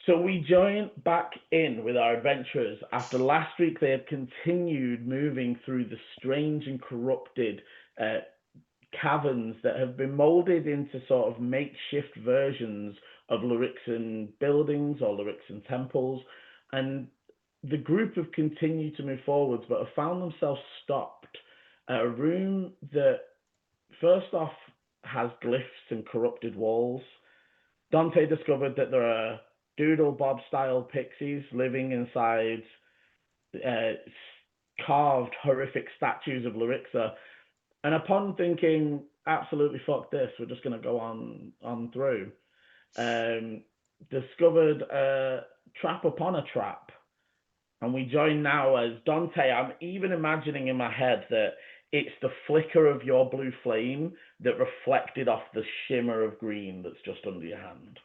So we join back in with our adventurers. After last week, they had continued moving through the strange and corrupted uh, caverns that have been molded into sort of makeshift versions of Lyrixan buildings or Lyrixan temples. And the group have continued to move forwards, but have found themselves stopped at a room that, first off, has glyphs and corrupted walls. Dante discovered that there are Doodle Bob style pixies living inside uh, carved horrific statues of Laryxa. And upon thinking, absolutely fuck this, we're just going to go on through, discovered a trap upon a trap. And we join now as Dante. I'm even imagining in my head that it's the flicker of your blue flame that reflected off the shimmer of green that's just under your hand.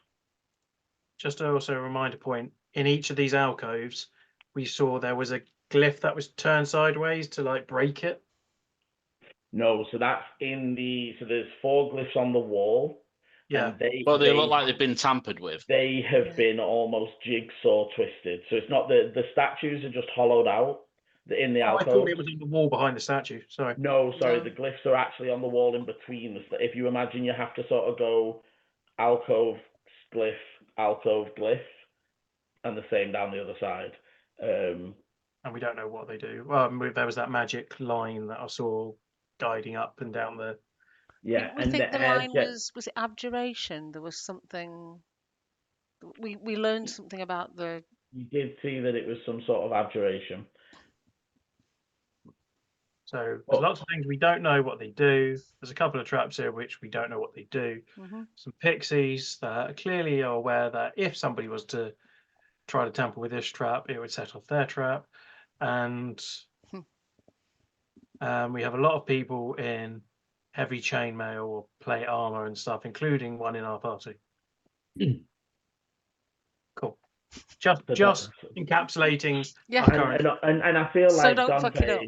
Just also a reminder point, in each of these alcoves, we saw there was a glyph that was turned sideways to like break it. No, so that's so there's 4 glyphs on the wall. Yeah. And they look like they've been tampered with. They have been almost jigsaw twisted. So it's not the statues are just hollowed out in the alcove. I thought it was on the wall behind the statue. Sorry. No, sorry, the glyphs are actually on the wall in between. If you imagine, you have to sort of go alcove, glyph, and the same down the other side. And we don't know what they do. Well, there was that magic line that I saw guiding up and down the. Yeah, we think the line was it abjuration? There was something. We learned something about the. You did see that it was some sort of abjuration. So there's lots of things we don't know what they do. There's a couple of traps here which we don't know what they do. Some pixies that clearly are aware that if somebody was to try to tamper with this trap, it would set off their trap. And we have a lot of people in heavy chainmail or plate armor and stuff, including one in our party. Cool. Just encapsulating. Yeah. And I feel like don't fuck it up.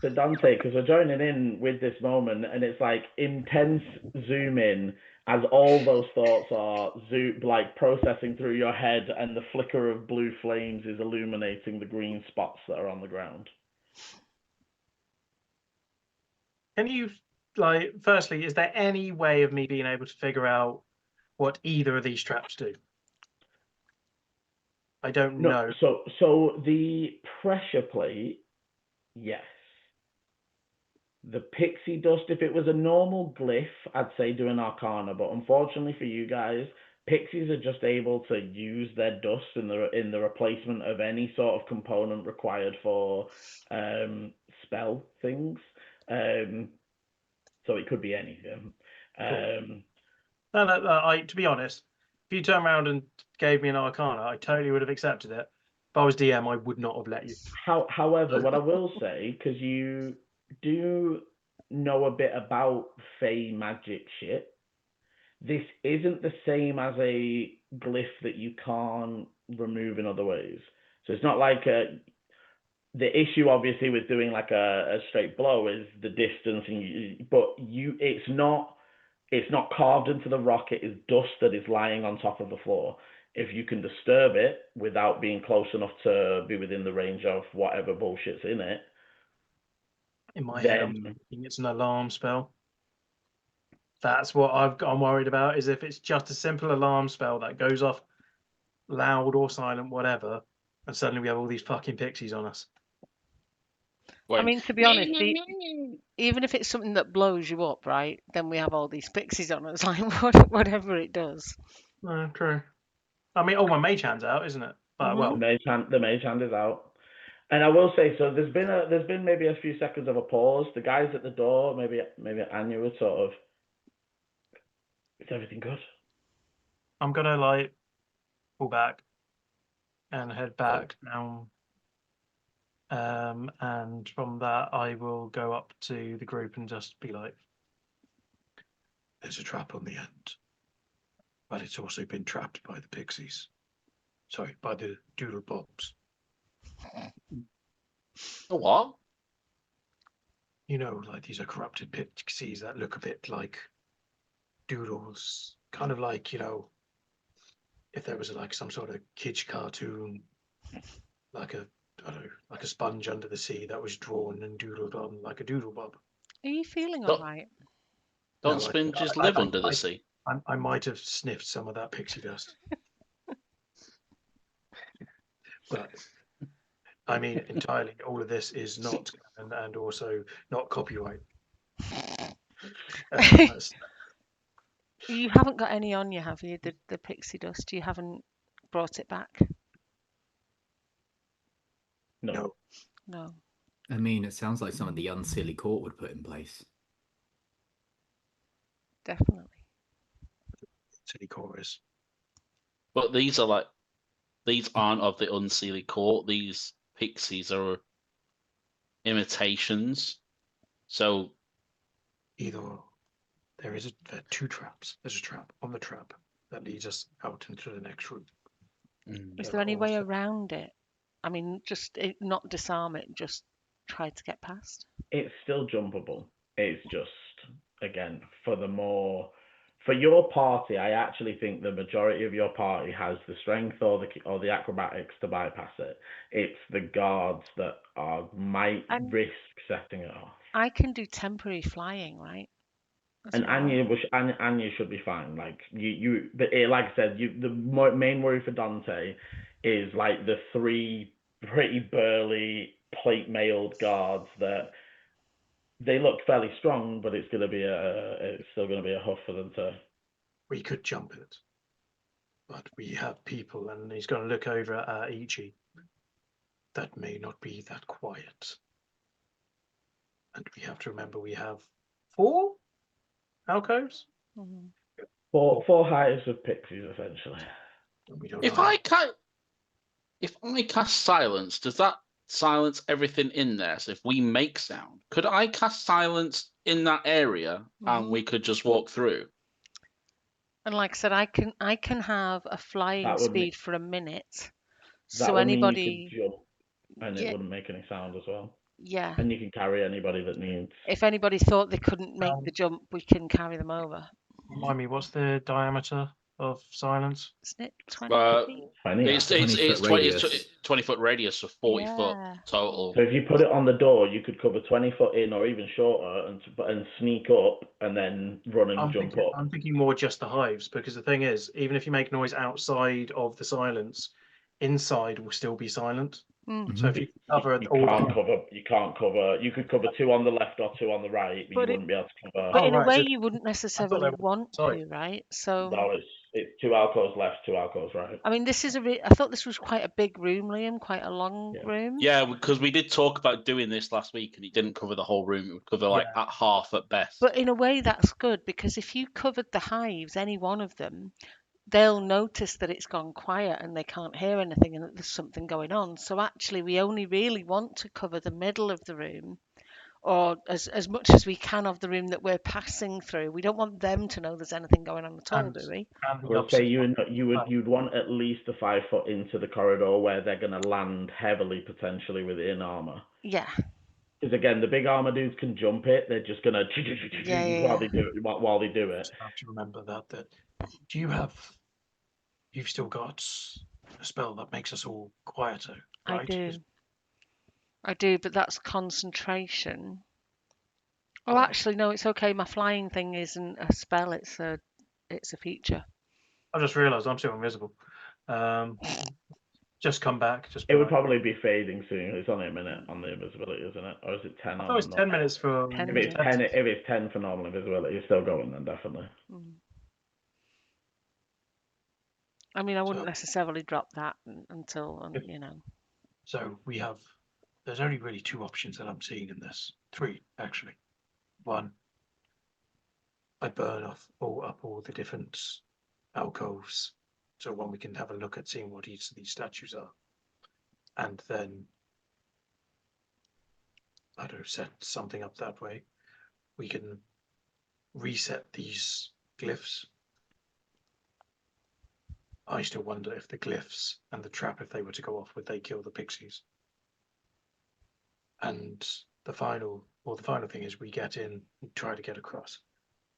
So Dante, because we're joining in with this moment, and it's like intense zoom in as all those thoughts are like processing through your head, and the flicker of blue flames is illuminating the green spots that are on the ground. Can you, firstly, is there any way of me being able to figure out what either of these traps do? I don't know. So the pressure plate, yes. The pixie dust, if it was a normal glyph, I'd say do an arcana, but unfortunately for you guys, pixies are just able to use their dust in the replacement of any sort of component required for spell things. So it could be anything. Cool. To be honest, if you turn around and gave me an arcana, I totally would have accepted it. If I was DM, I would not have let you. However, what I will say, because you do know a bit about Fey magic shit, this isn't the same as a glyph that you can't remove in other ways. So it's not like the issue, obviously, with doing like a straight blow is the distance, it's not carved into the rock. It is dust that is lying on top of the floor. If you can disturb it without being close enough to be within the range of whatever bullshit's in it. In my head, I'm thinking it's an alarm spell. That's what I'm worried about, is if it's just a simple alarm spell that goes off loud or silent, whatever, and suddenly we have all these fucking pixies on us. I mean, to be honest, even if it's something that blows you up, right, then we have all these pixies on us, like whatever it does. No, true. I mean, my mage hand's out, isn't it? Well, the mage hand is out. And I will say, so there's been maybe a few seconds of a pause. The guys at the door, maybe Anya would sort of, is everything good? I'm gonna pull back and head back down. And from that, I will go up to the group and just be like, "There's a trap on the end, but it's also been trapped by the pixies. Sorry, by the doodle bobs." What? You know, these are corrupted pixies that look a bit like doodles, kind of like, if there was like some sort of kids cartoon, like a I don't know, like a sponge under the sea that was drawn and doodled on like a doodle bob. Are you feeling all Don't, right? don't No, sponges live under the sea? I might have sniffed some of that pixie dust, but I mean entirely. All of this is not and also not copyright. You haven't got any on you, have you? The pixie dust. You haven't brought it back. No. No. I mean, it sounds like something the Unseelie Court would put in place. Definitely. City chorus. But these aren't of the Unseelie Court. These pixies are imitations. So Either there are two traps. There's a trap on the trap that leads us out into the next room. Is there any way around it? I mean, just not disarm it, just try to get past. It's still jumpable. It's just, again, for your party, I actually think the majority of your party has the strength or the acrobatics to bypass it. It's the guards that might risk setting it off. I can do temporary flying, right? And Anya should be fine. Like like I said, the main worry for Dante is like the 3 pretty burly plate mailed guards that they look fairly strong, but it's still gonna be a huff for them to. We could jump it, but we have people, and he's going to look over at Ichi. That may not be that quiet, and we have to remember we have 4 alcoves. Mm-hmm. Four hives of pixies, essentially. If I cast silence, does that silence everything in there? So if we make sound, could I cast silence in that area and we could just walk through? And like I said, I can have a flying speed for a minute. So anybody could jump and it wouldn't make any sound as well. Yeah. And you can carry anybody that needs. If anybody thought they couldn't make the jump, we can carry them over. Remind me, what's the diameter of silence? Isn't it 20 feet? It's 20-foot radius of 40 foot total. So if you put it on the door, you could cover 20 foot in or even shorter and sneak up and then run and jump up. I'm thinking more just the hives, because the thing is, even if you make noise outside of the silence, inside will still be silent. So if you cover you can't cover. You could cover 2 on the left or 2 on the right, but you wouldn't be able to cover. But in a way, you wouldn't necessarily want to, right? So no, it's 2 alcoves left, 2 alcoves right. I mean, this is I thought this was quite a big room, Liam, quite a long room. Yeah, because we did talk about doing this last week, and it didn't cover the whole room. It would cover like at half at best. But in a way, that's good, because if you covered the hives, any one of them, they'll notice that it's gone quiet and they can't hear anything and that there's something going on. So actually, we only really want to cover the middle of the room, or as much as we can of the room that we're passing through. We don't want them to know there's anything going on at all, do we? We'll say you'd want at least a 5 foot into the corridor where they're going to land heavily, potentially within armor. Yeah. Because again, the big armor dudes can jump it. They're just gonna while they do it. I have to remember that. You've still got a spell that makes us all quieter, right? I do, but that's concentration. Oh, actually, no, it's okay. My flying thing isn't a spell; it's a feature. I just realised I'm still invisible. Just come back. It would probably be fading soon. It's only a minute on the invisibility, isn't it? Or is it 10? Oh, it's 10 minutes for. If it's 10 for normal invisibility, it's still going then, definitely. I mean, I wouldn't necessarily drop that until So there's only really 2 options that I'm seeing in this. 3, actually. 1, I burn up all the different alcoves, so when we can have a look at seeing what each of these statues are, and then I don't know, set something up that way. We can reset these glyphs. I still wonder if the glyphs and the trap, if they were to go off, would they kill the pixies? And the final thing is we get in and try to get across.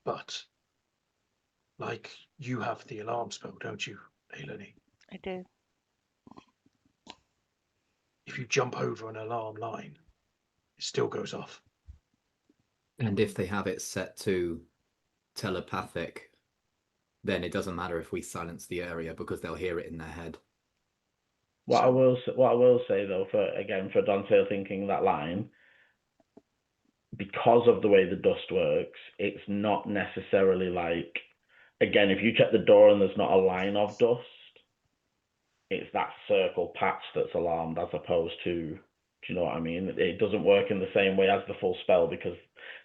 But like, you have the alarm spell, don't you, Eleni, I do. if you jump over an alarm line, it still goes off. And if they have it set to telepathic, then it doesn't matter if we silence the area because they'll hear it in their head. What I will say though, for Dante thinking that line, because of the way the dust works, it's not necessarily like, again, if you check the door and there's not a line of dust, it's that circle patch that's alarmed as opposed to, do you know what I mean? It doesn't work in the same way as the full spell because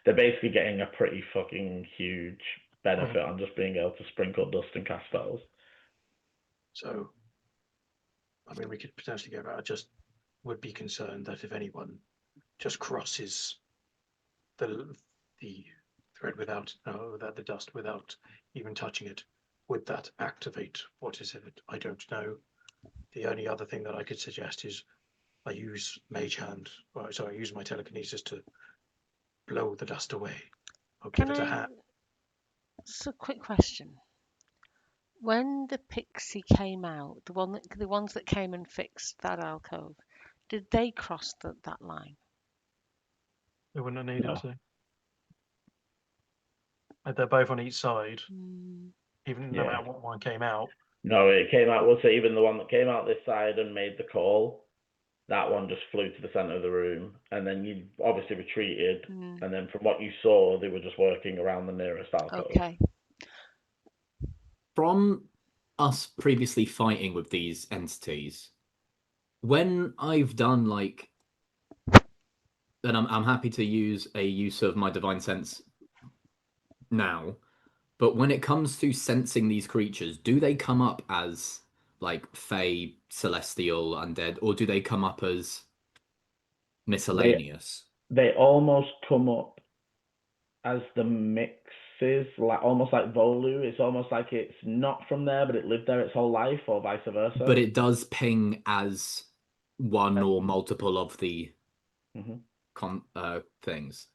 they're basically getting a pretty fucking huge benefit on just being able to sprinkle dust and cast spells. So, I mean, we could potentially go around. I just would be concerned that if anyone just crosses the thread without the dust without even touching it, would that activate what is it? I don't know. The only other thing that I could suggest is I use Mage Hand. I use my telekinesis to blow the dust away. I'll give it a hat. So, quick question: when the pixie came out, the ones that came and fixed that alcove, did they cross that line? They wouldn't have needed No. to. They're both on each side, even no Yeah. matter what one came out. No, it came out. We'll say even the one that came out this side and made the call, that one just flew to the center of the room, and then you obviously retreated. And then from what you saw, they were just working around the nearest alcove. Okay. From us previously fighting with these entities, when I've done like, then I'm happy to use a use of my divine sense now. But when it comes to sensing these creatures, do they come up as like Fey, Celestial, Undead, or do they come up as miscellaneous? They almost come up as the mixes, like almost like Volu. It's almost like it's not from there, but it lived there its whole life, or vice versa. But it does ping as one or multiple of the things.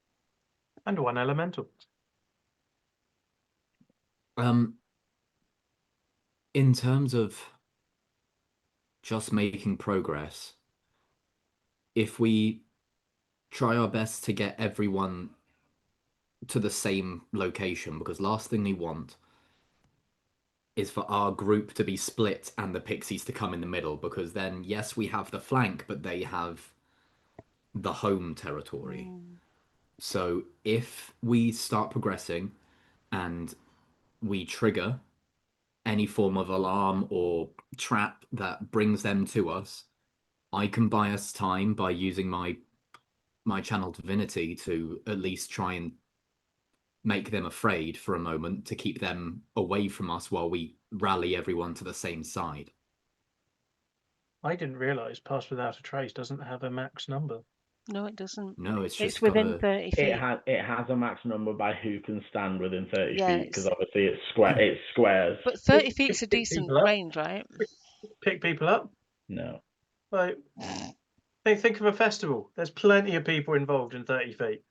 And one elemental. In terms of just making progress, if we try our best to get everyone to the same location, because last thing we want is for our group to be split and the pixies to come in the middle, because then, yes, we have the flank, but they have the home territory. So if we start progressing and we trigger any form of alarm or trap that brings them to us, I can buy us time by using my channel divinity to at least try and make them afraid for a moment to keep them away from us while we rally everyone to the same side. I didn't realise Pass Without a Trace doesn't have a max number. No, it doesn't. No, it's within 30 feet. It has a max number by who can stand within 30 Yeah, feet, because obviously it's squares. But 30 feet's a decent range, right? Pick people up? No. Like, think of a festival. There's plenty of people involved in 30 feet.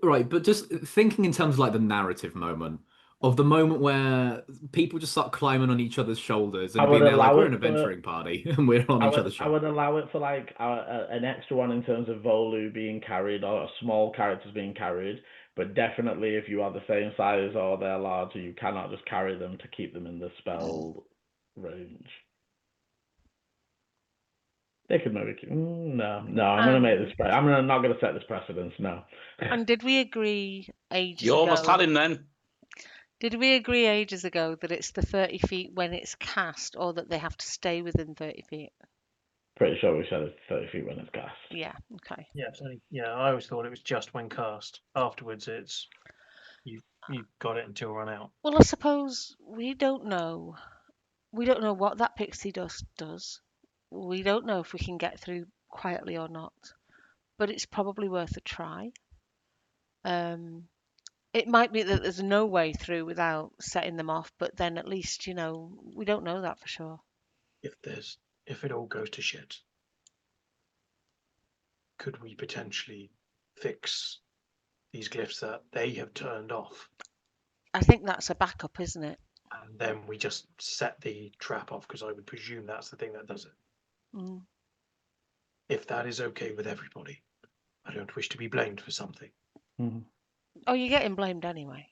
Right, but just thinking in terms of like the narrative moment, of the moment where people just start climbing on each other's shoulders and being there like, we're an adventuring party and we're on each other's shoulders. I would allow it for like an extra one in terms of Volu being carried or small characters being carried, but definitely if you are the same size or they're larger, you cannot just carry them to keep them in the spell range. They could maybe no. I'm gonna make this. I'm not gonna set this precedence. No. And did we agree ages You ago? almost had him then. Did we agree ages ago that it's the 30 feet when it's cast, or that they have to stay within 30 feet? Pretty sure we said it's 30 feet when it's cast. Yeah. Okay. Yeah. I always thought it was just when cast. Afterwards, it's you've got it until run out. Well, I suppose we don't know. We don't know what that pixie dust does. We don't know if we can get through quietly or not, but it's probably worth a try. It might be that there's no way through without setting them off, but then at least, we don't know that for sure. If it all goes to shit, could we potentially fix these glyphs that they have turned off? I think that's a backup, isn't it? and then we just set the trap off, because I would presume that's the thing that does it. Mm. If that is okay with everybody, I don't wish to be blamed for something. Mhm. Oh, you're getting blamed anyway.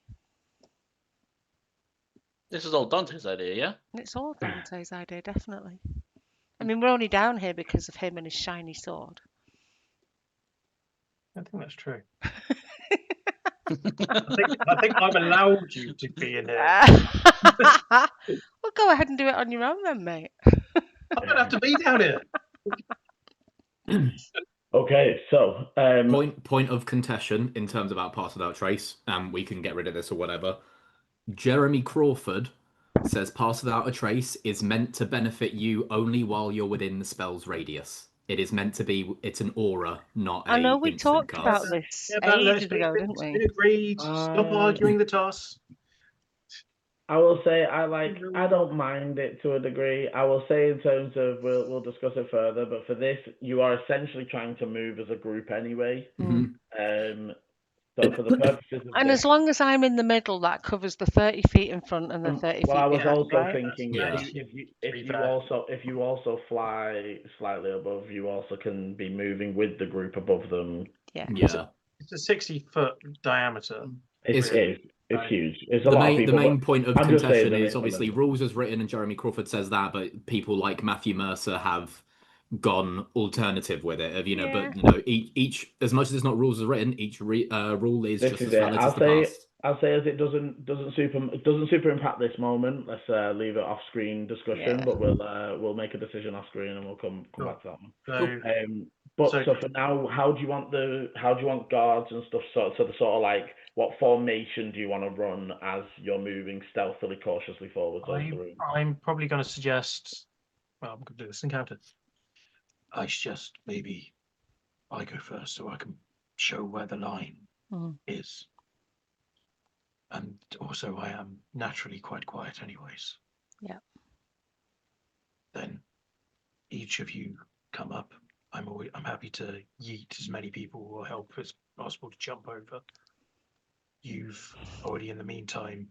This is all Dante's idea, yeah? It's all Dante's idea, definitely. I mean, we're only down here because of him and his shiny sword. I think that's true. I think I've allowed you to be in here. Well, go ahead and do it on your own then, mate. I don't have to be down here. Okay, so Point of contention in terms of our pass without trace. We can get rid of this or whatever. Jeremy Crawford says pass without a trace is meant to benefit you only while you're within the spell's radius. It is meant to be. It's an aura, not a. I know we instant talked cast. about this Yeah, but let's ages ago, didn't it's we? been agreed. Stop arguing the toss. I will say I don't mind it to a degree. I will say in terms of we'll discuss it further, but for this you are essentially trying to move as a group anyway. Mhm. So for the purposes of And this, as long as I'm in the middle, that covers the 30 feet in front and the 30 well, feet I was behind, also right? thinking Yeah. if you also fly slightly above, you also can be moving with the group above them. Yeah. Yeah. It's a 60-foot diameter. It's huge. It's a The lot of main people. the main point of I'm just saying contention there is a obviously limit. rules as written, and Jeremy Crawford says that, but people like Matthew Mercer have gone alternative with it. But each as much as it's not rules as written, each rule is This just is as it. valid as the past. I'll say as it doesn't super impact this moment. Let's leave it off screen discussion, Yeah. but we'll make a decision off screen and we'll come back to that one. So, So for now, how do you want guards and stuff? So the sort of like, what formation do you want to run as you're moving stealthily, cautiously forward towards the room? I'm probably going to suggest. Well, I'm going to do this encounter. I suggest maybe I go first so I can show where the line is. And also, I am naturally quite quiet, anyways. Yeah. Then each of you come up. I'm happy to yeet as many people or help as possible to jump over. You've already, in the meantime,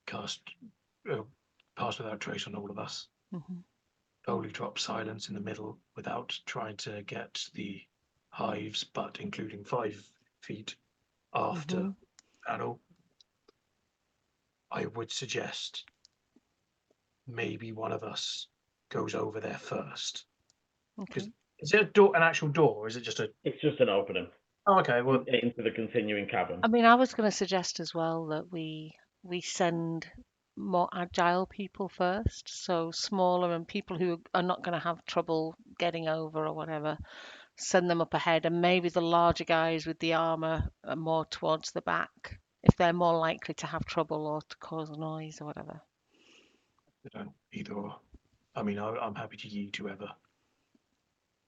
cast pass without trace on all of us. Only drop silence in the middle without trying to get the hives, but including 5 feet after panel. I would suggest maybe one of us goes over there first. Okay. Is it a door, an actual door, or is it just a? It's just an opening. Oh, okay. Well, into the continuing cavern. I mean, I was going to suggest as well that we send more agile people first, so smaller and people who are not going to have trouble getting over or whatever. Send them up ahead, and maybe the larger guys with the armor are more towards the back if they're more likely to have trouble or to cause noise or whatever. Either or. I mean, I'm happy to yeet whoever.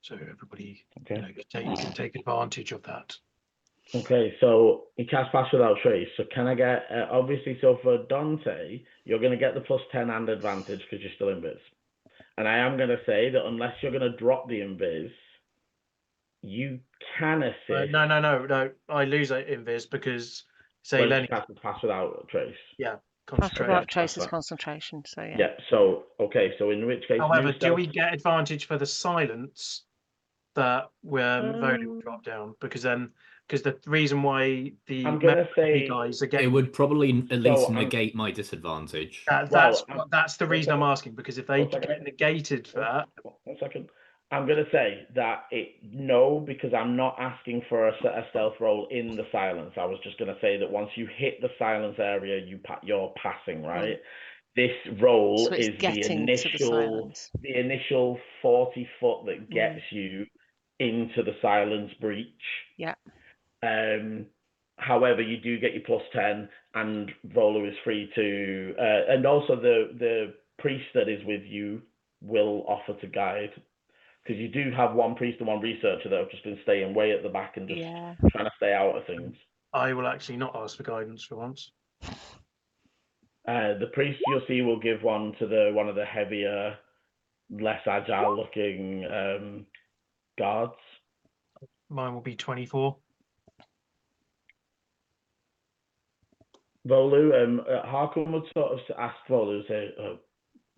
So everybody can take advantage of that. Okay, so you cast Pass Without Trace. So can I get, obviously, so for Dante, you're going to get the +10 and advantage because you're still invis. And I am going to say that unless you're going to drop the invis, you can assist. No. I lose invis because, say, Lenny cast Pass Without Trace. Yeah, Pass Without Trace is concentration, so yeah. Yeah, so, okay, so in which case... However, do we get advantage for the silence that we're voting will drop down? Because the reason why the I'm gonna say guys are getting, it would probably at least negate my disadvantage. That's the reason I'm asking, because if they get negated for that. 1 second. I'm gonna say that no, because I'm not asking for a stealth roll in the silence. I was just gonna say that once you hit the silence area, you're passing, right? This roll So is the initial 40 foot that gets you into the silence breach. Yeah. However, you do get your +10, and Volo is free to, and also the priest that is with you will offer to guide, because you do have one priest and one researcher that have just been staying way at the back and just trying to stay out of things. I will actually not ask for guidance for once. The priest you'll see will give one to one of the heavier, less agile looking guards. Mine will be 24. Volu, Harkon would sort of ask Volu, say,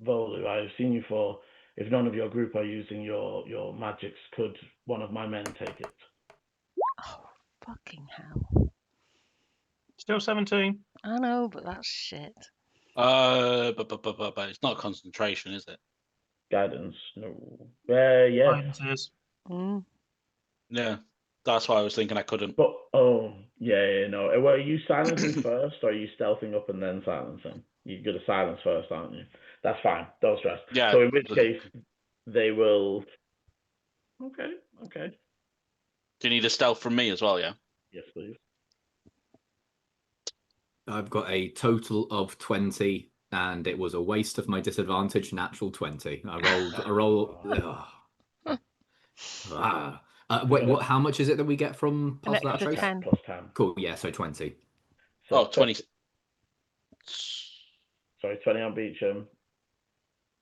Volu, I've seen you for. If none of your group are using your magics, could one of my men take it? Oh, fucking hell. Still 17. I know, but that's shit. But it's not concentration, is it? Guidance, no. Yeah. Guidance is. Mm. Yeah, that's why I was thinking I couldn't. But, no. Well, are you silencing first, or are you stealthing up and then silencing? You're going to silence first, aren't you? That's fine. Don't stress. Yeah. So in which case, they will... Okay. Do you need a stealth from me as well, yeah? Yes, please. I've got a total of 20, and it was a waste of my disadvantage natural 20. I roll. Wait, what? How much is it that we get from An Puzzle Out extra Trace? 10. Plus 10. Cool. Yeah, so 20. So 20. Sorry, 20 on Beecham.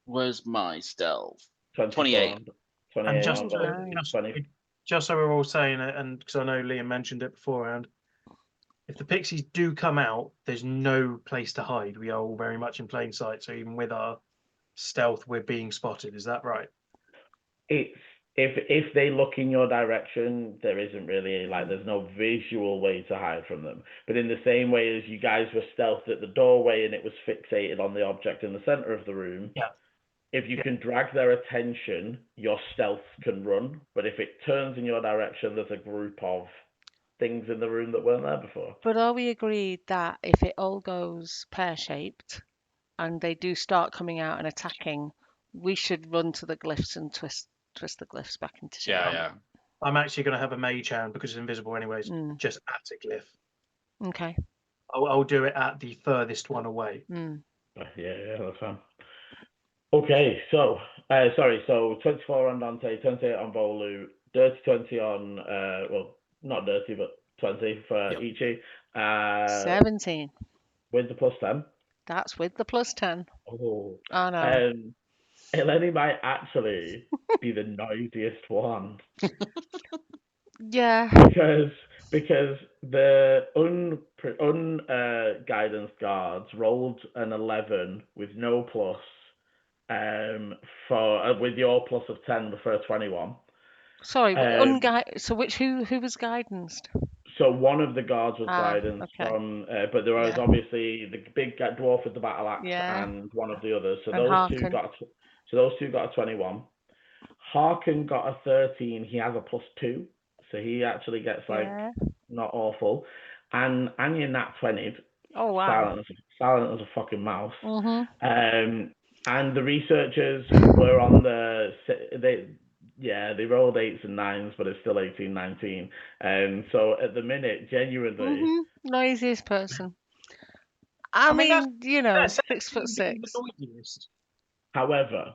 Where's my stealth? 24 28. On, 28 And just, on to- Volu, 20. just so we're all saying it, and because I know Liam mentioned it beforehand, if the pixies do come out, there's no place to hide. We are all very much in plain sight. So even with our stealth, we're being spotted. Is that right? It's if they look in your direction, there isn't really there's no visual way to hide from them. But in the same way as you guys were stealthed at the doorway and it was fixated on the object in the center of the room, Yeah. if you can drag their attention, your stealth can run. But if it turns in your direction, there's a group of things in the room that weren't there before. But are we agreed that if it all goes pear-shaped and they do start coming out and attacking, we should run to the glyphs and twist the glyphs back into shape? Yeah. I'm actually going to have a mage hand because it's invisible anyways. Mm. Just at a glyph. Okay. I'll do it at the furthest one away. Mm. Yeah, that's fine. Okay, so so 24 on Dante, 28 on Volu, dirty 20 on well, not dirty, but 20 for Yep. Ichi. 17. With the plus 10. That's with the plus 10. Oh. Oh no. Eleni might actually be the noisiest one. Yeah. Because the guidance guards rolled an 11 with no plus for with your plus of 10 for a 21. Sorry, so who was guidanced? So one of the guards was guidance okay. from, but there was obviously the big dwarf with the battle axe and one of the others. So And those Harkin. two got a 21. Harkin got a 13. He has a plus 2, so he actually gets not awful. And Anya nat 20. Oh wow. Silent as a fucking mouse. Mm-hmm. And the researchers were on they rolled 8s and 9s, but it's still 18, 19. So at the minute, genuinely, Noisiest person. I mean, 6'6". However,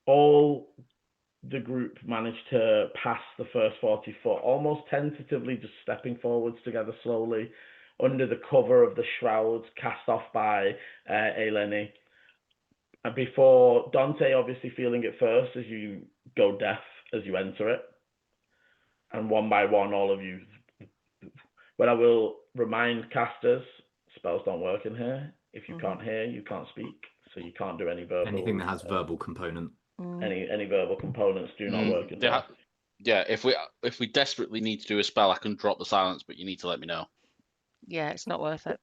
all the group managed to pass the first 40 foot, almost tentatively just stepping forwards together slowly under the cover of the shrouds cast off by Eleni. And before Dante obviously feeling it first as you go deaf as you enter it. And one by one, all of you. But I will remind casters, spells don't work in here. If you can't hear, you can't speak. So you can't do any verbal. Anything that has verbal component. Any verbal components do not work in here. Yeah, if we desperately need to do a spell, I can drop the silence, but you need to let me know. Yeah, it's not worth it.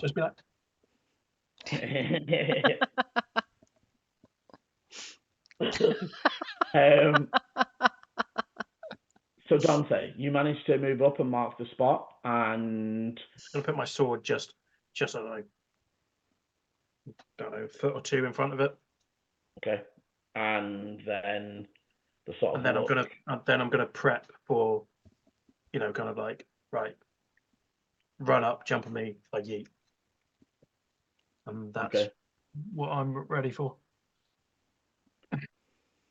Just be like. So Dante, you managed to move up and mark the spot, and I'm gonna put my sword just I don't know, a foot or two in front of it. Okay, and then the sort of. And then I'm gonna prep for, kind of like right, run up, jump on me, like yeet, and that's what I'm ready for.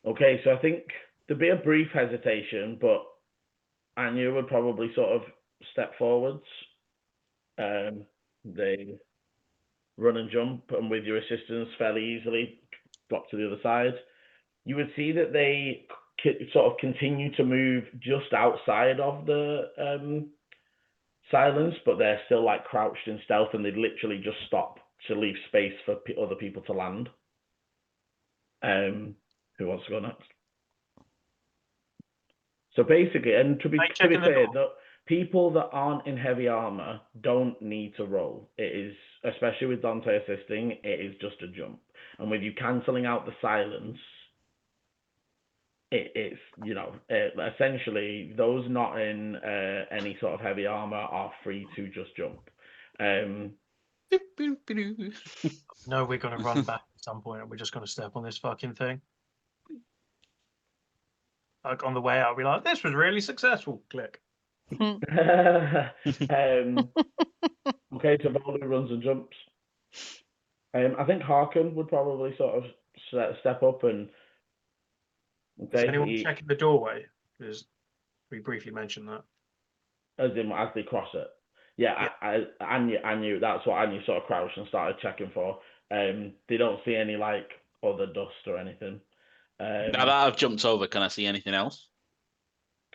Okay, so I think there'd be a brief hesitation, but Anya would probably sort of step forwards. They run and jump, and with your assistance, fairly easily drop to the other side. You would see that they sort of continue to move just outside of the silence, but they're still like crouched in stealth, and they'd literally just stop to leave space for other people to land. Who wants to go next? So basically, and to be clear, people that aren't in heavy armor don't need to roll. It is, especially with Dante assisting, it is just a jump. And with you cancelling out the silence, it's, you know, essentially those not in any sort of heavy armor are free to just jump. No, we're going to run back at some point and we're just going to step on this fucking thing. Like on the way out, we're like, this was really successful. Click. Okay, so Voldu runs and jumps. I think Harkin would probably sort of step up and. Is anyone checking the doorway? Because we briefly mentioned that. As they cross it. Yeah. Anu, that's what Anu sort of crouched and started checking for. They don't see any like other dust or anything. Now that I've jumped over, can I see anything else?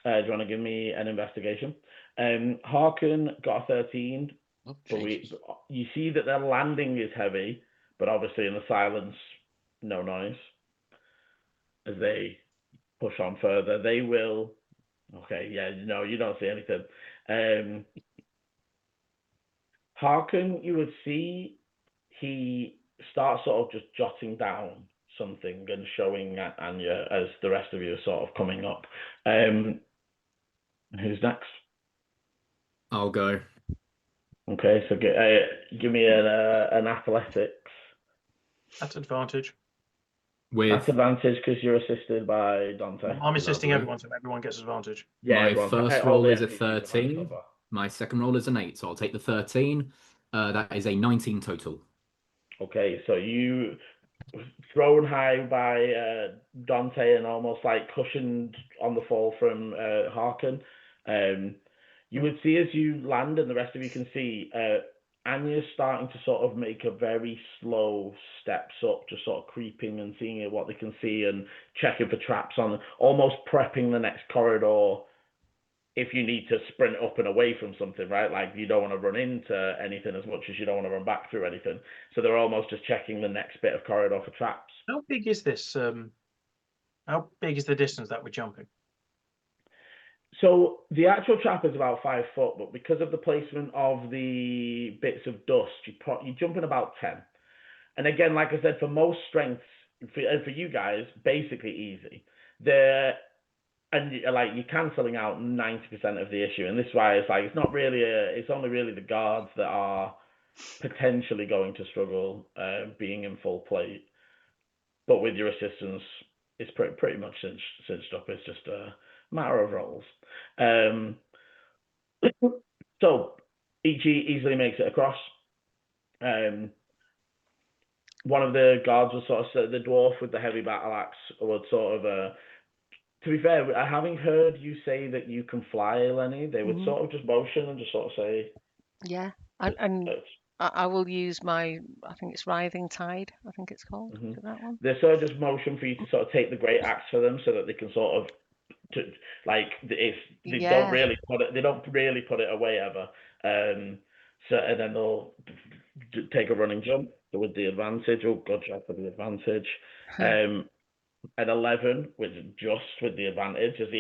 Do you want to give me an investigation? Harkin got a 13. Oh, but you see that their landing is heavy, but obviously in the silence, no noise. As they push on further, they will. Okay, yeah, no, you don't see anything. Harkin, you would see he starts sort of just jotting down something and showing Anya as the rest of you are sort of coming up. Who's next? I'll go. Okay, so give me an athletics. That's advantage. That's advantage because you're assisted by Dante. I'm assisting everyone, so everyone gets advantage. Yeah, my first roll is a 13. My second roll is an 8, so I'll take the 13. That is a 19 total. Okay, so you thrown high by Dante and almost like cushioned on the fall from Harkin. You would see as you land, and the rest of you can see, Anya's starting to sort of make a very slow steps up, just sort of creeping and seeing what they can see and checking for traps on, almost prepping the next corridor if you need to sprint up and away from something, right? Like you don't want to run into anything as much as you don't want to run back through anything. So they're almost just checking the next bit of corridor for traps. How big is this? How big is the distance that we're jumping? So the actual trap is about 5 foot, but because of the placement of the bits of dust, you jump in about 10. And again, like I said, for most strengths, for you guys, basically easy. And like you're cancelling out 90% of the issue, and this is why it's like it's not really it's only really the guards that are potentially going to struggle being in full plate. But with your assistance, it's pretty much cinched up. It's just a matter of rolls. So Ichi easily makes it across. One of the guards was sort of the dwarf with the heavy battle axe would sort of. To be fair, having heard you say that you can fly, Lenny, they would sort of just motion and just sort of say. Yeah, and I will use my, I think it's Writhing Tide, I think it's called. Is it that one? They sort of just motion for you to sort of take the great axe for them so that they can sort of, don't really put it away ever. So and then they'll take a running jump with the advantage. Oh, good job for the advantage. At 11, with the advantage, as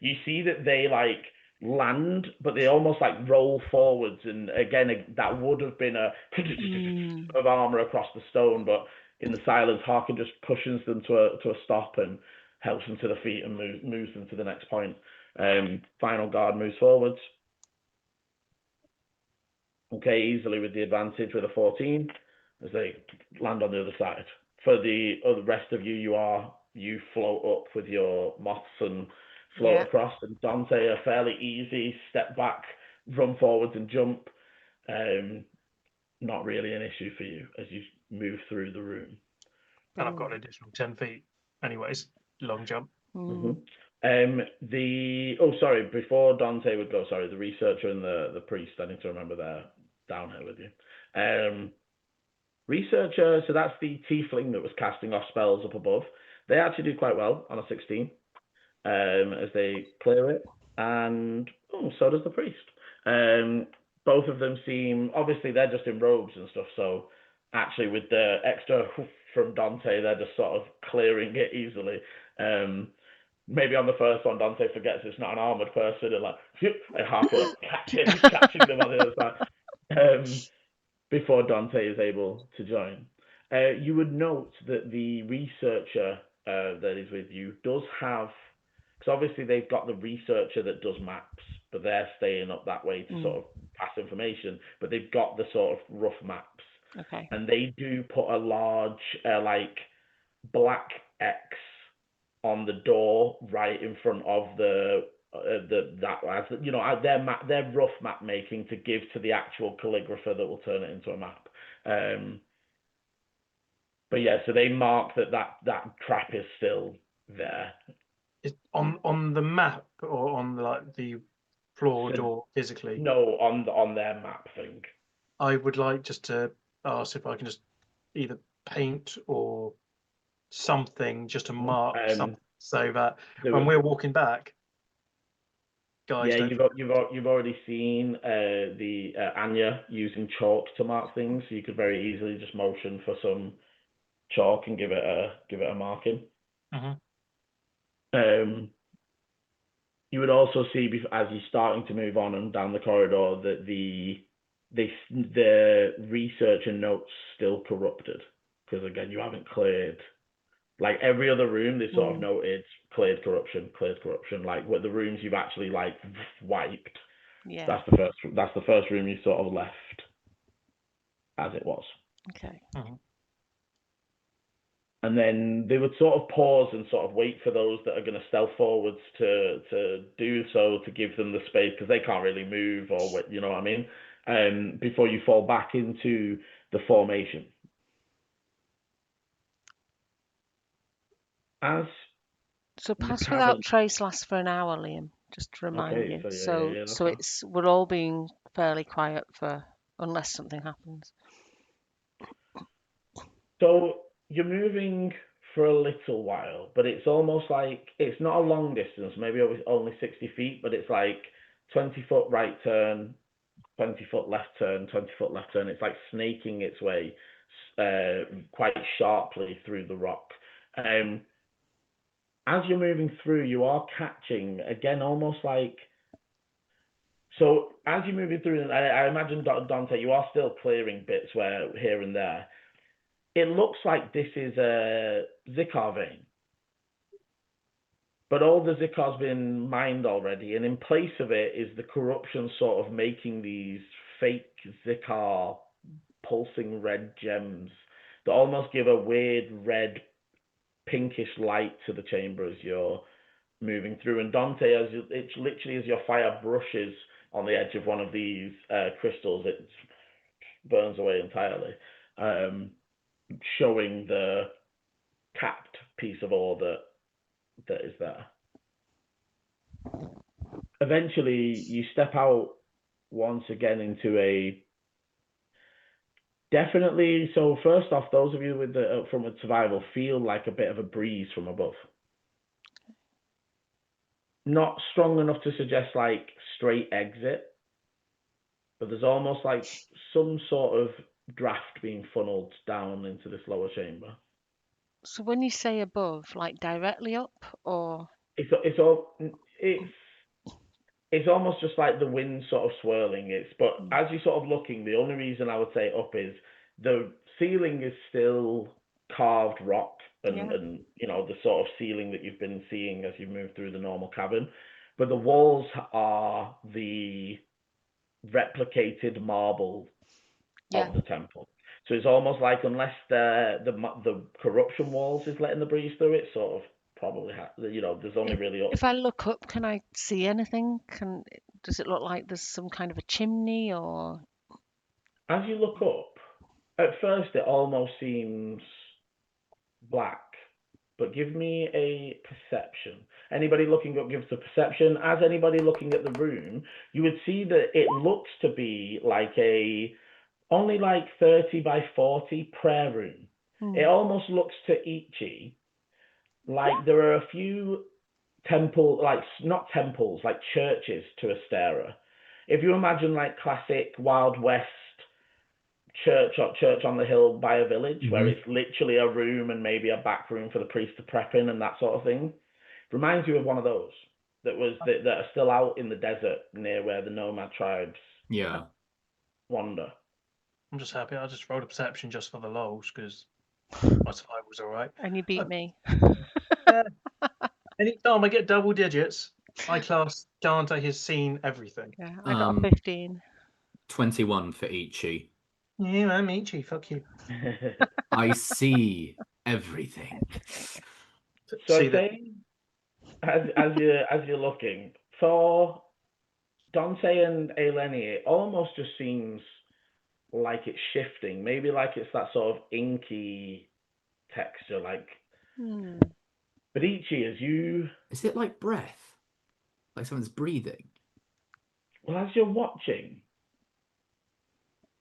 you see that they like land, but they almost like roll forwards, and again that would have been a of armor across the stone, but in the silence, Harkin just cushions them to a stop and helps them to the feet and moves them to the next point. Final guard moves forwards. Okay, easily with the advantage with a 14 as they land on the other side. For the rest of you, you float up with your moths and float across. And Dante, a fairly easy step back, run forwards and jump. Not really an issue for you as you move through the room. And I've got an additional 10 feet. Anyways, long jump. Before Dante would go, the researcher and the priest, I need to remember they're down here with you. Researcher, so that's the tiefling that was casting off spells up above. They actually do quite well on a 16 as they clear it, and so does the priest. both of them seem, obviously they're just in robes and stuff, so actually with the extra hoof from Dante, they're just sort of clearing it easily. Maybe on the first one, Dante forgets it's not an armored person, and like, and Harker catching them on the other side. Before Dante is able to join. You would note that the researcher that is with you does have, because obviously they've got the researcher that does maps, but they're staying up that way to sort of pass information, but they've got the sort of rough maps. Okay. And they do put a large, like, black X on the door right in front of their rough map making to give to the actual calligrapher that will turn it into a map. But yeah, so they mark that trap is still there. Is on the map or on the floor door physically? No, on their map thing. I would like just to ask if I can just either paint or something just to mark something, so that when we're walking back, guys. Yeah, you've already seen the Anya using chalk to mark things, so you could very easily just motion for some chalk and give it a marking. You would also see as you're starting to move on and down the corridor that the researcher notes still corrupted, because again you haven't cleared. Like every other room, they sort of noted cleared corruption, like what the rooms you've actually like wiped. Yeah. That's the first room you sort of left as it was. Okay. And then they would sort of pause and sort of wait for those that are going to stealth forwards to do so, to give them the space, because they can't really move, or what, you know what I mean? Before you fall back into the formation. So pass without trace lasts for an hour, Liam, just to remind you. So we're all being fairly quiet unless something happens. So you're moving for a little while, but it's almost like it's not a long distance, maybe only 60 feet, but it's like 20-foot right turn, 20-foot left turn, 20-foot left turn. It's like snaking its way quite sharply through the rock. As you're moving through, you are catching, again, almost like... So as you're moving through, I imagine, Dante, you are still clearing bits here and there. It looks like this is a Zikar vein. But all the Zikar's been mined already, and in place of it is the corruption sort of making these fake Zikar pulsing red gems that almost give a weird red pinkish light to the chamber as you're moving through. And Dante, it's literally as your fire brushes on the edge of one of these crystals, it burns away entirely, showing the capped piece of ore that is there. Eventually, you step out once again into a... Definitely. So first off, those of you from survival feel like a bit of a breeze from above. Not strong enough to suggest like straight exit, but there's almost like some sort of draft being funneled down into this lower chamber. So when you say above, like directly up, or it's almost just like the wind sort of swirling. But as you're sort of looking, the only reason I would say up is the ceiling is still carved rock, and you know, the sort of ceiling that you've been seeing as you move through the normal cavern, but the walls are the replicated marble of the temple. So it's almost like, unless the corruption walls is letting the breeze through, it sort of probably there's only really... If I look up, can I see anything? Does it look like there's some kind of a chimney, or... As you look up, at first it almost seems black, but give me a perception. Anybody looking up gives a perception. As anybody looking at the room, you would see that it looks to be like only like 30 by 40 prayer room. It almost looks to Ichi like there are a few not temples, like churches to Astera, if you imagine like classic Wild West church on the hill by a village, where it's literally a room and maybe a back room for the priest to prep in and that sort of thing, it reminds you of one of those that are still out in the desert near where the nomad tribes wander. I'm just happy. I just rolled a perception just for the lols because my survival was all right. And you beat me. Anytime I get double digits, I class Dante has seen everything. Yeah, I got a 15. 21 for Ichi. Yeah, I'm Ichi. Fuck you. I see everything. So I say, as you're looking for Dante and Eleni, it almost just seems like it's shifting. Maybe like it's that sort of inky texture, like. But Ichi, as you... Is it like breath? Like someone's breathing? Well, as you're watching,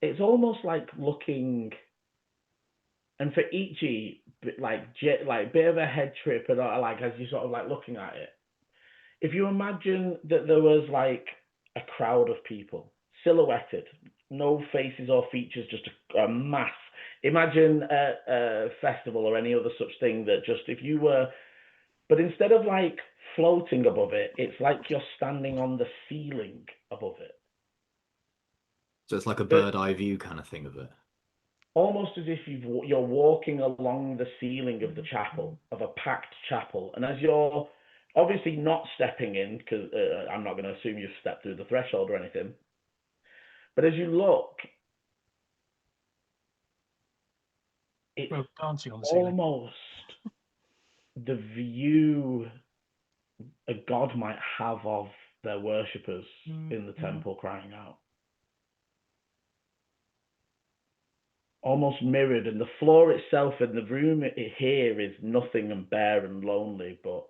it's almost like looking... And for Ichi, like bit of a head trip, and like as you sort of like looking at it. If you imagine that there was like a crowd of people, silhouetted, no faces or features, just a mass. Imagine a festival or any other such thing that just if you were... But instead of like floating above it, it's like you're standing on the ceiling above it. So it's like a bird eye view kind of thing of it. Almost as if you're walking along the ceiling of the chapel, of a packed chapel. And as you're obviously not stepping in, because I'm not going to assume you've stepped through the threshold or anything. But as you look, it's dancing on the ceiling. Almost the view a god might have of their worshippers in the temple crying out. Almost mirrored, and the floor itself in the room here is nothing and bare and lonely, but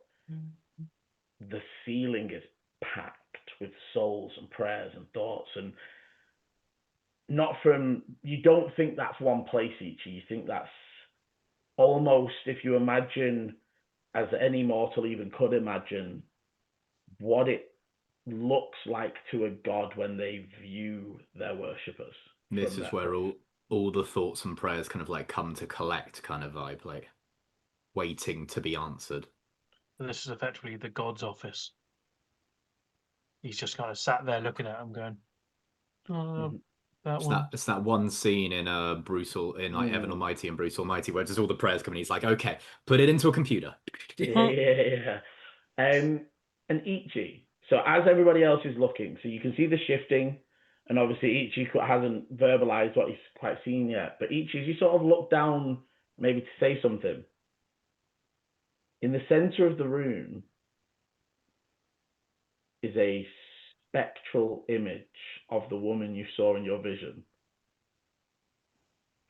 the ceiling is packed with souls and prayers and thoughts, and not from... You don't think that's one place, Ichi. You think that's almost, if you imagine, as any mortal even could imagine, what it looks like to a god when they view their worshippers. This is where all the thoughts and prayers kind of like come to collect kind of vibe, like waiting to be answered. And this is effectively the god's office. He's just kind of sat there looking at him going, it's that one scene in like Evan Almighty and Bruce Almighty where just all the prayers come and he's like, okay, put it into a computer. Yeah. And Ichi, so as everybody else is looking, so you can see the shifting, and obviously Ichi hasn't verbalized what he's quite seen yet, but Ichi, as you sort of look down maybe to say something, in the center of the room is a spectral image of the woman you saw in your vision,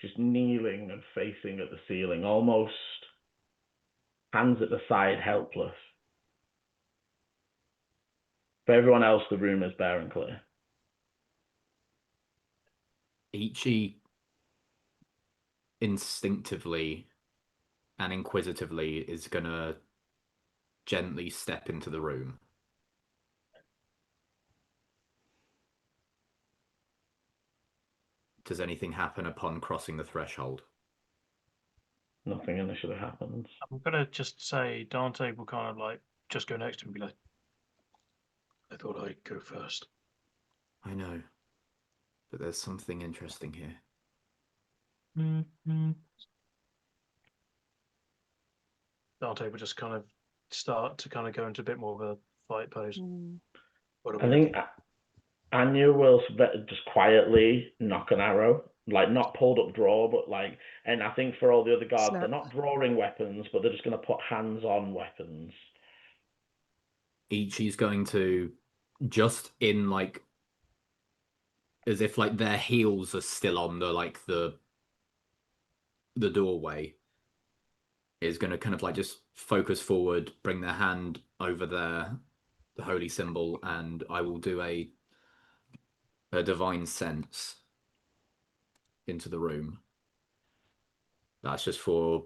just kneeling and facing at the ceiling, almost hands at the side, helpless. For everyone else, the room is bare and clear. Ichi instinctively and inquisitively is gonna gently step into the room. Does anything happen upon crossing the threshold? Nothing initially happens. I'm gonna just say Dante will kind of like just go next to him and be like, I thought I'd go first. I know, but there's something interesting here. Dante will just kind of start to kind of go into a bit more of a fight pose. I think Anya will just quietly knock an arrow, like not pulled up draw, but like, and I think for all the other guards, they're not drawing weapons, but they're just going to put hands on weapons. Ichi's going to, just in like, as if like their heels are still on the doorway, is going to kind of like just focus forward, bring their hand over the holy symbol, and I will do a divine sense into the room. That's just for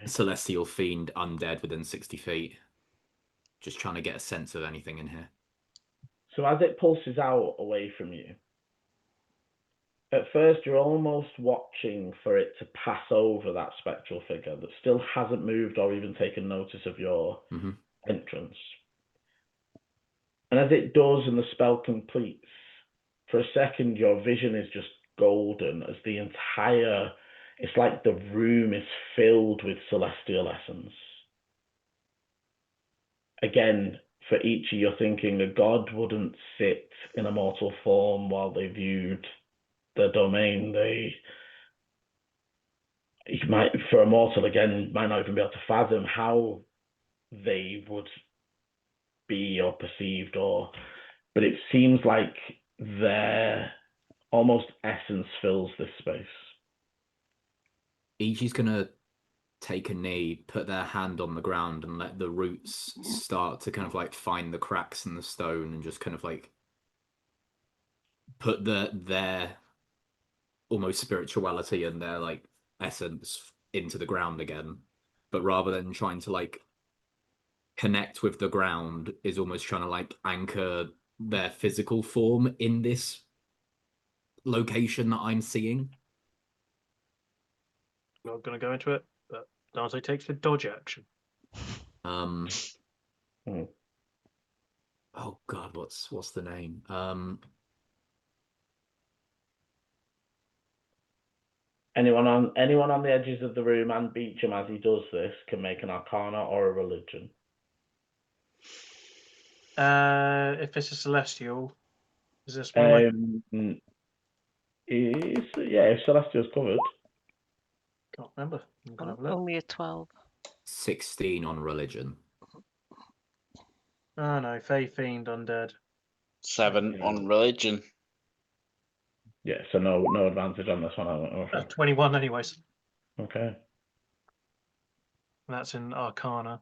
celestial fiend undead within 60 feet. Just trying to get a sense of anything in here. So as it pulses out away from you, at first you're almost watching for it to pass over that spectral figure that still hasn't moved or even taken notice of your entrance. And as it does and the spell completes, for a second your vision is just golden as the entire, it's like the room is filled with celestial essence. Again, for each of you, you're thinking a god wouldn't sit in a mortal form while they viewed the domain. You might, for a mortal, again, might not even be able to fathom how they would be or perceived, but it seems like their almost essence fills this space. Ichi's gonna take a knee, put their hand on the ground, and let the roots start to kind of like find the cracks in the stone and just kind of like put their almost spirituality and their like essence into the ground again. But rather than trying to like connect with the ground, is almost trying to like anchor their physical form in this location that I'm seeing. Not going to go into it, but Dante takes the dodge action. Oh god, what's the name? Anyone on the edges of the room and Beecham as he does this can make an Arcana or a Religion. If it's a celestial, is this one? If Celestial's covered. Can't remember. Only a 12. 16 on Religion. Oh no, Fey Fiend Undead. 7 on Religion. Yeah, so no advantage on this one. I don't know. 21 anyways. Okay. And that's in Arcana.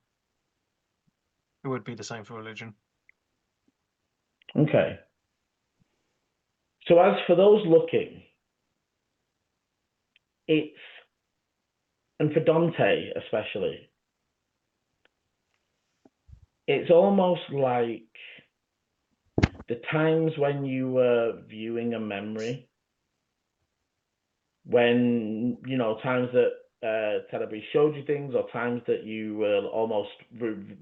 It would be the same for Religion. Okay. So as for those looking, and for Dante especially, it's almost like the times when you were viewing a memory, when, times that ttrpg showed you things, or times that you were almost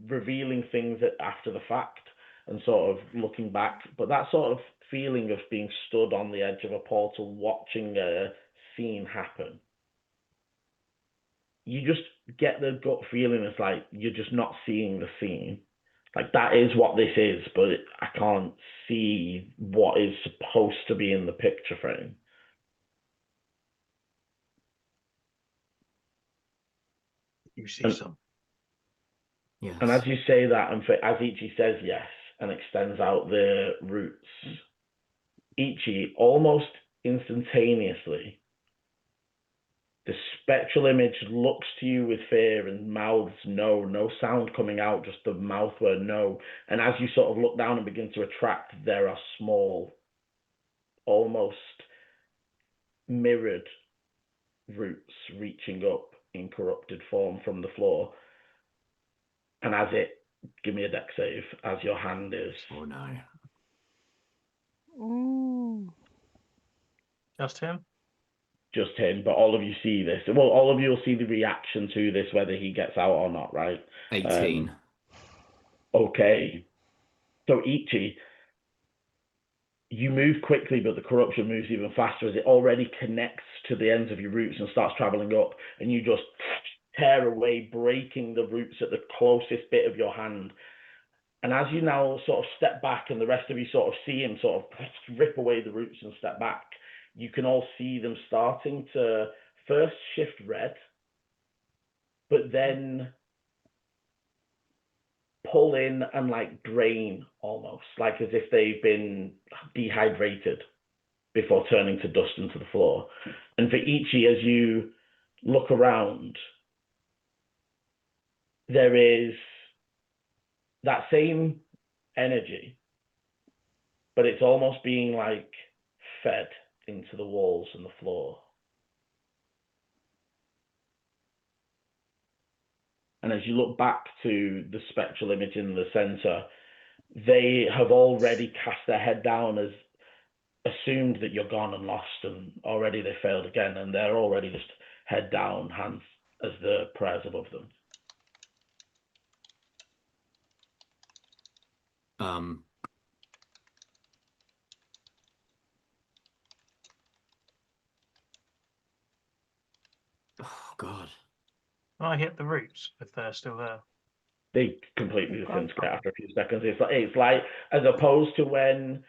revealing things after the fact and sort of looking back. But that sort of feeling of being stood on the edge of a portal watching a scene happen, you just get the gut feeling it's like you're just not seeing the scene. Like, that is what this is, but I can't see what is supposed to be in the picture frame. You see some. Yes. And as you say that, and as Ichi says yes and extends out the roots, Ichi, almost instantaneously, the spectral image looks to you with fear and mouths no sound coming out, just the mouth word no. And as you sort of look down and begin to retract, there are small, almost mirrored roots reaching up in corrupted form from the floor. And as give me a deck save, as your hand is. Oh no. Ooh. Just him? Just him, but all of you see this. Well, all of you will see the reaction to this, whether he gets out or not, right? 18. Okay. So Ichi, you move quickly, but the corruption moves even faster as it already connects to the ends of your roots and starts traveling up, and you just tear away, breaking the roots at the closest bit of your hand. And as you now sort of step back and the rest of you sort of see him sort of rip away the roots and step back, you can all see them starting to first shift red, but then pull in and like drain almost, like as if they've been dehydrated before turning to dust into the floor. And for Ichi, as you look around, there is that same energy, but it's almost being like fed into the walls and the floor. And as you look back to the spectral image in the center, they have already cast their head down, as assumed that you're gone and lost, and already they failed again, and they're already just head down, hands as the prayers above them. Oh God. I hit the roots if they're still there. They completely disintegrate after a few seconds. It's like as opposed to when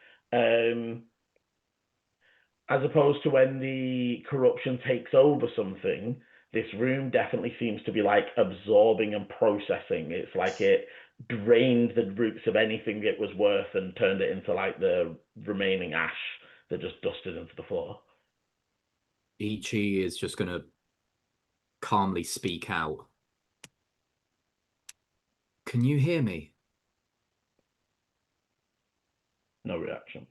the corruption takes over something, this room definitely seems to be like absorbing and processing. It's like it drained the roots of anything it was worth and turned it into like the remaining ash that just dusted into the floor. Ichi is just going to calmly speak out. Can you hear me? No reaction.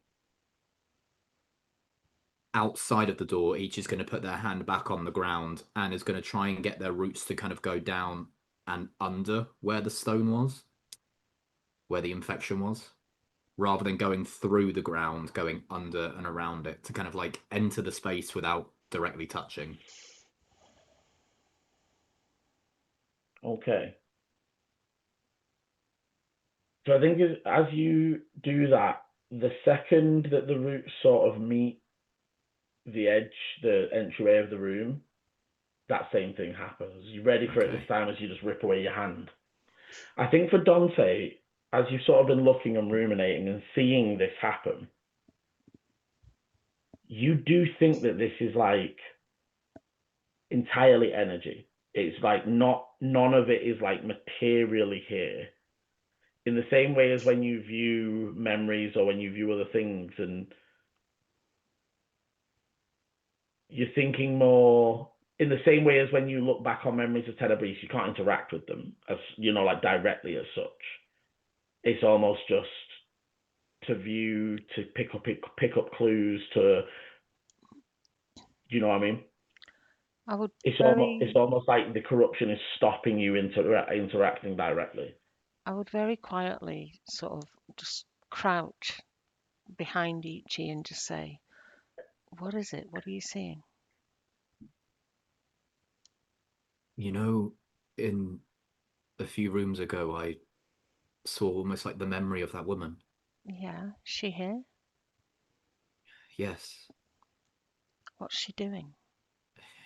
Outside of the door, each is going to put their hand back on the ground and is going to try and get their roots to kind of go down and under where the stone was, where the infection was, rather than going through the ground, going under and around it to kind of like enter the space without directly touching. Okay. So I think as you do that, the second that the roots sort of meet the edge, the entryway of the room, that same thing happens. You're ready for it this time as you just rip away your hand. I think for Dante, as you've sort of been looking and ruminating and seeing this happen, you do think that this is like entirely energy. It's like none of it is like materially here. In the same way as when you view memories or when you view other things, and you're thinking more in the same way as when you look back on memories of ttrpg, you can't interact with them as like directly as such. It's almost just to view, to pick up clues, to you know what I mean. It's almost like the corruption is stopping you interacting directly. I would very quietly sort of just crouch behind Ichi and just say, "What is it? What are you seeing?" In a few rooms ago, I saw almost like the memory of that woman. Yeah, is she here? Yes. What's she doing?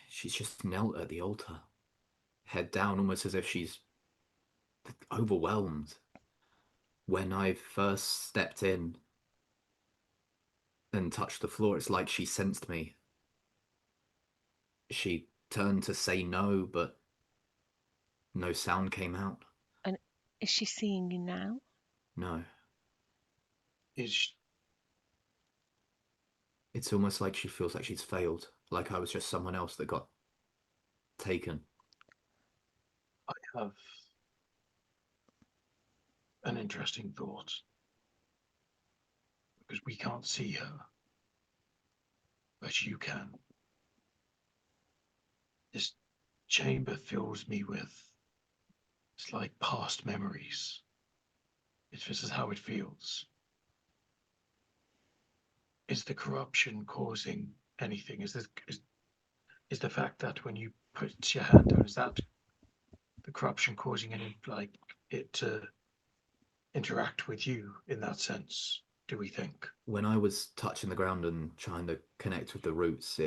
She's just knelt at the altar, head down, almost as if she's overwhelmed. When I first stepped in and touched the floor, it's like she sensed me. She turned to say no, but no sound came out. And is she seeing you now? No. Is It's almost like she feels like she's failed, like I was just someone else that got taken. I have an interesting thought, because we can't see her, but you can. This chamber fills me with, it's like past memories. This is how it feels. Is the corruption causing anything? Is the fact that when you put your hand down, is that the corruption causing any, like, it to interact with you in that sense, do we think? When I was touching the ground and trying to connect with the roots,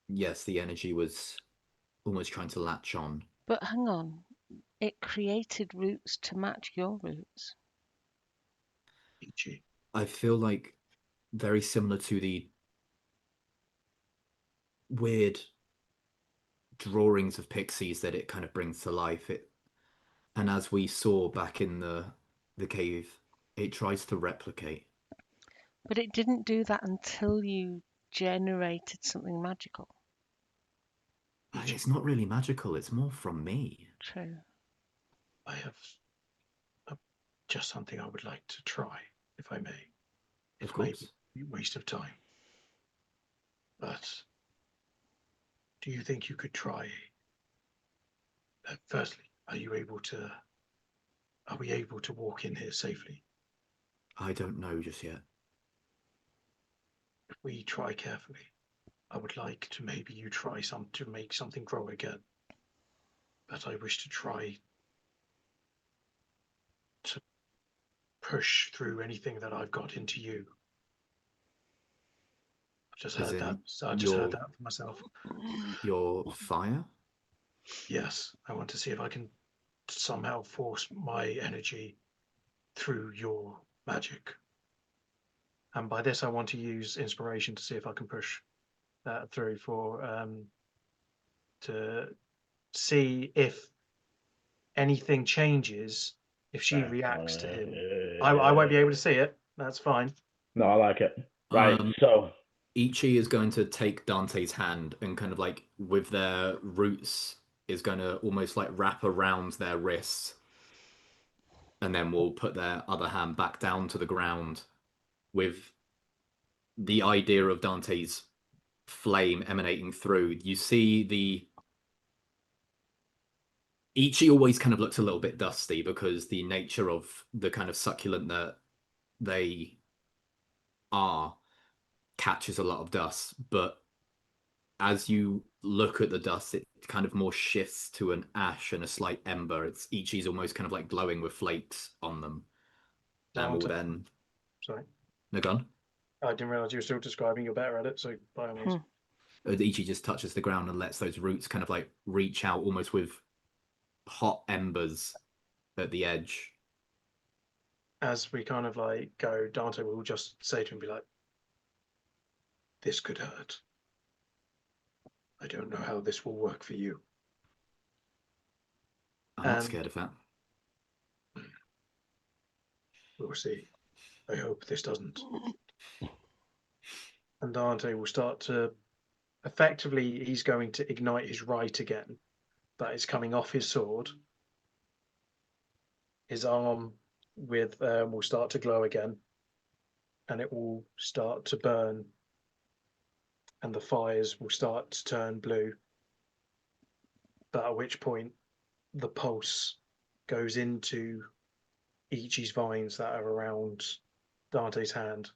yes, the energy was almost trying to latch on. But hang on, it created roots to match your roots. Ichi. I feel like very similar to the weird drawings of pixies that it kind of brings to life. And as we saw back in the cave, it tries to replicate. But it didn't do that until you generated something magical. It's not really magical, it's more from me. True. I have just something I would like to try, if I may. Of course. It may be a waste of time. But do you think you could try? Firstly, are we able to walk in here safely? I don't know just yet. If we try carefully, I would like to maybe you try to make something grow again. But I wish to try to push through anything that I've got into you. I just heard that. So I just heard that for myself. Your fire? Yes, I want to see if I can somehow force my energy through your magic. And by this, I want to use inspiration to see if I can push that through to see if anything changes, if she reacts to him. I won't be able to see it. That's fine. No, I like it. Right, so Ichi is going to take Dante's hand and kind of like with their roots is going to almost like wrap around their wrists, and then we'll put their other hand back down to the ground with the idea of Dante's flame emanating through. You see Ichi always kind of looks a little bit dusty because the nature of the kind of succulent that they are catches a lot of dust, but as you look at the dust, it kind of more shifts to an ash and a slight ember. It's Ichi's almost kind of like glowing with flakes on them. And we'll then... Sorry. No, go on. I didn't realize you were still describing. You're better at it, so by all means. Ichi just touches the ground and lets those roots kind of like reach out almost with hot embers at the edge. As we kind of like go, Dante will just say to him, be like, this could hurt. I don't know how this will work for you. I'm not scared of that. We'll see. I hope this doesn't. And Dante will start to, effectively, he's going to ignite his right again. That is coming off his sword. His arm will start to glow again. And it will start to burn. And the fires will start to turn blue. But at which point, the pulse goes into Ichi's vines that are around Dante's hand.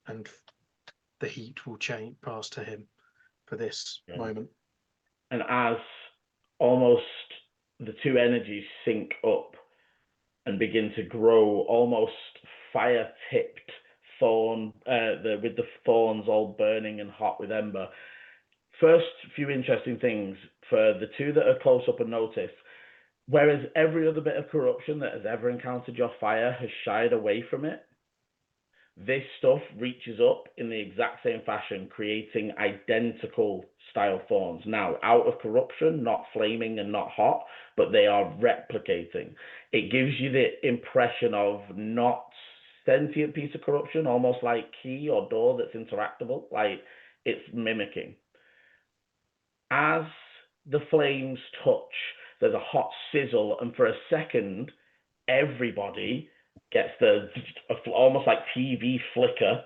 And the heat will change past to him for this moment. And as almost the two energies sync up and begin to grow, almost fire-tipped thorn, with the thorns all burning and hot with ember. First few interesting things for the two that are close up and notice. Whereas every other bit of corruption that has ever encountered your fire has shied away from it, this stuff reaches up in the exact same fashion, creating identical style thorns. Now, out of corruption, not flaming and not hot, but they are replicating. It gives you the impression of not sentient piece of corruption, almost like key or door that's interactable, like it's mimicking. As the flames touch, there's a hot sizzle, and for a second, everybody gets the almost like TV flicker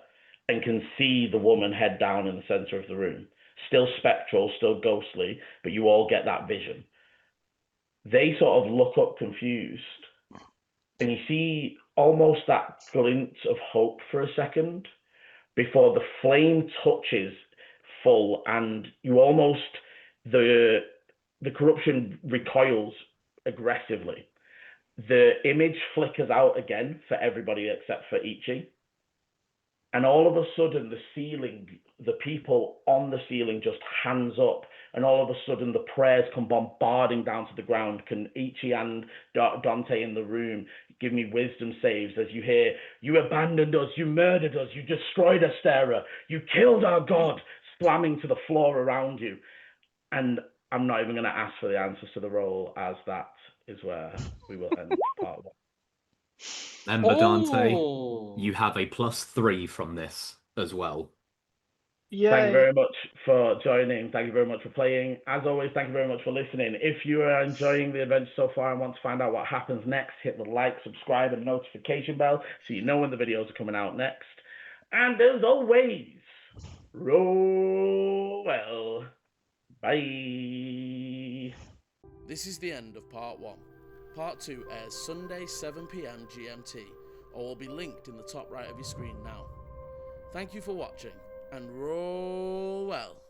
and can see the woman head down in the center of the room. Still spectral, still ghostly, but you all get that vision. They sort of look up confused, and you see almost that glint of hope for a second before the flame touches full, and you almost, the corruption recoils aggressively. The image flickers out again for everybody except for Ichi. And all of a sudden, the ceiling, the people on the ceiling just hands up. And all of a sudden, the prayers come bombarding down to the ground. Can Ichi and Dante in the room give me wisdom saves as you hear, you abandoned us, you murdered us, you destroyed Astera, you killed our god, slamming to the floor around you. And I'm not even going to ask for the answers to the roll, as that is where we will end part one. Remember, Dante, you have a +3 from this as well. Yay. Thank you very much for joining. Thank you very much for playing. As always, thank you very much for listening. If you are enjoying the adventure so far and want to find out what happens next, hit the like, subscribe, and notification bell so you know when the videos are coming out next. And as always, roll well. Bye. This is the end of part 1. Part 2 airs Sunday 7 PM GMT. or will be linked in the top right of your screen now. Thank you for watching, and roll well.